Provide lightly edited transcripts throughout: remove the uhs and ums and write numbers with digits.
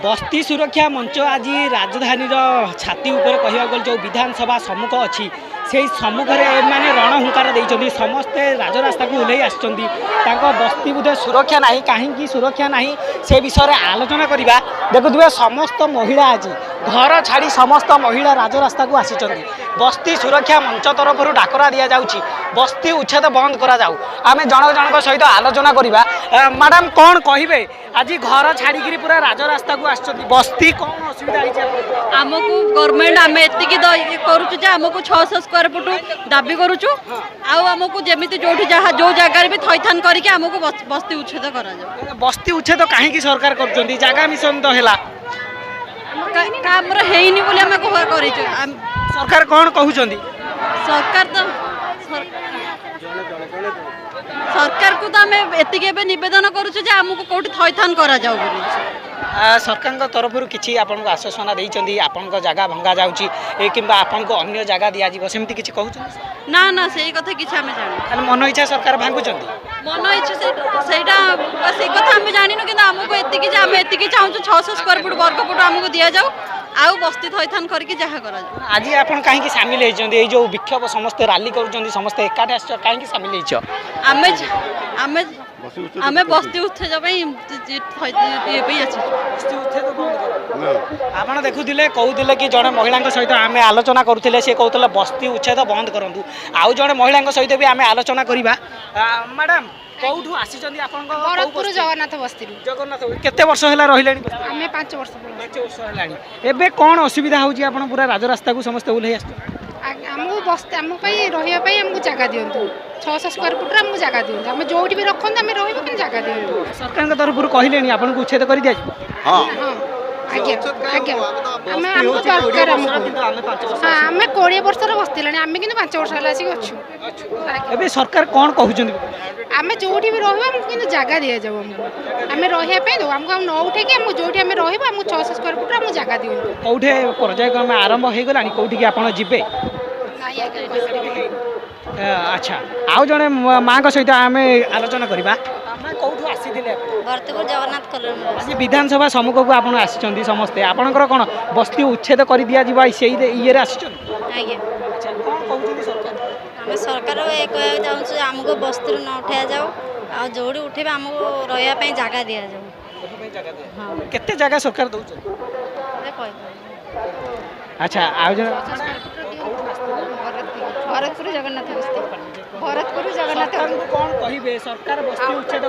बस्ती सुरक्षा मंच आज राजधानी छाती उपर कह गले जो विधानसभा सम्मुख अच्छी से सम्मुख में मैंने रणहुंकार देते समस्ते राजरास्ता को ओह्ल आसुँच बस्ती बोधे सुरक्षा ना कहीं सुरक्षा ना से विषय में आलोचना करवा देखुए समस्त महिला आज घर छाड़ी समस्त महिला राजरास्ता को आसी बस्ती सुरक्षा मंच तरफ डाकरा दि जाऊँगी बस्ती उच्छेद बंद करा जाऊ आम जन जन सहित आलोचना करवा मैडम कौन कहे आज घर छाड़ी पूरा राजरास्ता को आस बस्ती कौन असुविधा आमको गवर्नमेंट आम एतिकी करुचु आमको 600 स्क्वायर फुट दाबी करुचु आमको जमी जो जो जगह भी थैथान करके आमको बस्ती उच्छेद करा बस्ती उच्छेद कहीं सरकार कर जगह मिशन तो है आमर हैनी बोली आम कर सरकार कौन कहते सरकार तो सरकार को तो आम एतिकी नवेदन करुचु आमको कौटी थैथान करा जाऊ सरकार तरफ किसी आपको आश्वासना देती आपण जगह भंगा जाऊँगी कि आपको अन्य जगह दि जामती किसी कहते ना ना से कथा किसी आम जान मन इच्छा सरकार भांगुंट मन इच्छा से कथा आम जानू कि आमको एतिकी आम एतिकी चाहूँ 600 स्क्वायर फुट वर्ग फुट आमको दि जाऊ आउ बस्ती थैथान करके जहाँ करा आज आप कहीं सामिल होती जो विक्षोभ समस्ते राली कर समस्ते एकाठी आस कहीं सामिल आम बस्ती उच्छेद आप देखुले कहते कि जड़े महिला सहित आम आलोचना करुले सी कहते बस्ती उच्छेद बंद करूँ आउ जड़े महिला सहित भी आम आलोचना करवा मैडम कौठू आसी भरतपुर जगन्नाथ बस्ती जगन्नाथ केते वर्ष है रही आम 5 वर्ष 5 वर्ष है कौन असुविधा हो पूरा राजरास्ता को समस्त ओह्ल आमको बस्ती आम रही आमको जगह दिंतु 600 स्क्वायर फुट आमको जगह दिंतु आम जो भी रखते आम रही जगह दिंतु सरकार तरफ कहले आपको उच्छेद कर दिया हाँ आज्ञा आज्ञा आमको दरकार आम 20 वर्ष बस्ती आम कि 5 वर्ष है आसिक अच्छु सरकार कौन कहते आम जो भी रही जगह दि जाऊ आम रही आमको न उठे जो आम रही 600 स्क्वायर फुट आमको जगह दिंतु कौटे पर्यायक्रम आरंभ हो गला कौटी आपड़ जी अच्छा आउ जड़े माँ सहित आम आलोचना करवा कौटू आसी भरतपुर जगन्नाथ कॉलोनी विधानसभा सम्मुख को आप आसी समस्ते आपंकर कौन बस्ती उच्छेद कर दि से ये सरकार चाहूँ आमको बस्ती न उठा जाऊ आ जो उठे आमको रही जगह दि जाऊ केते जगह सरकार दौ अच्छा भरतपुर जगन्नाथ बस्ती भरतपुर जगन्नाथ कौन कहे सरकार बस्ती उच्छेद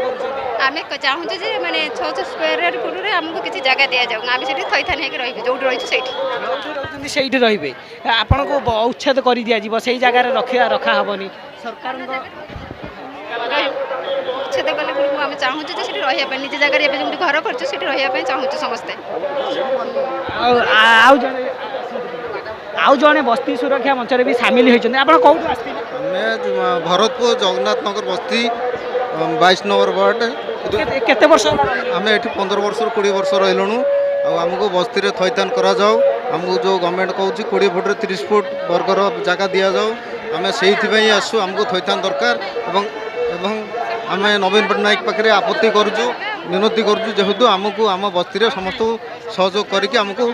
आम चाहूँ मैंने 600 स्क्वायर फुट आमको किसी जगह दि जाऊ आम से थैथान हो रही जो रही से रे आपन को उच्छेद कर दि से जगह रखा हेनी सरकार उच्छेद कले आम चाहूँ रही निज जगह जो घर कर रही चाहूँ समस्ते आउ जड़े बस्ती सुरक्षा मंच भी सामिल होती कौन भरतपुर जगन्नाथ नगर बस्ती 22 नंबर वार्ड केते वर्ष आम ये 15 वर्ष 20 वर्ष रही आमको बस्ती में थैथान करा जाऊ आमको जो गवर्नमेंट कहूँ 20 फुट 30 फुट वर्गर जगह दि जाऊ आम से आसू आमको थैथान दरकार आम नवीन पट्टनायक पाखे आपत्ति करुचु विनती करुचु जेहेतु आमको आम बस्ती में समस्त सहयोग करके आमको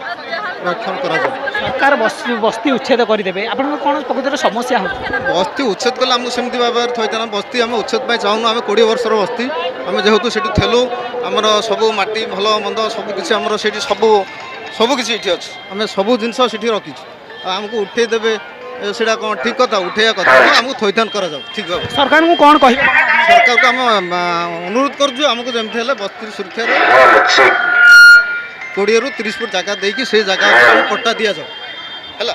रक्षण करा जाऊ सरकार बस्ती उच्छेद करदे आप कौन प्रकृत समस्या हो बस्ती उच्छेद कले आमको सेमती भाव थैथान बस्ती आम उच्छेद चाहूँ आम 20 वर्ष बस्ती आम जेहेतु से थेलु आमर सब माटी भल मंद सबकि आमर से सबकि ये अच्छे आम सब जिन रखीचु आमको उठेदेवे सेटा कौन ठीक कथा उठेया कथा आमको थैथान करा जाऊ ठीक है सरकार को कौन कह सरकार को आम अनुरोध करूँ आमको जमी बस्ती सुरक्षा 20 ରୁ 30 फुट जगह देकी से जगह पट्टा दि जाऊ है।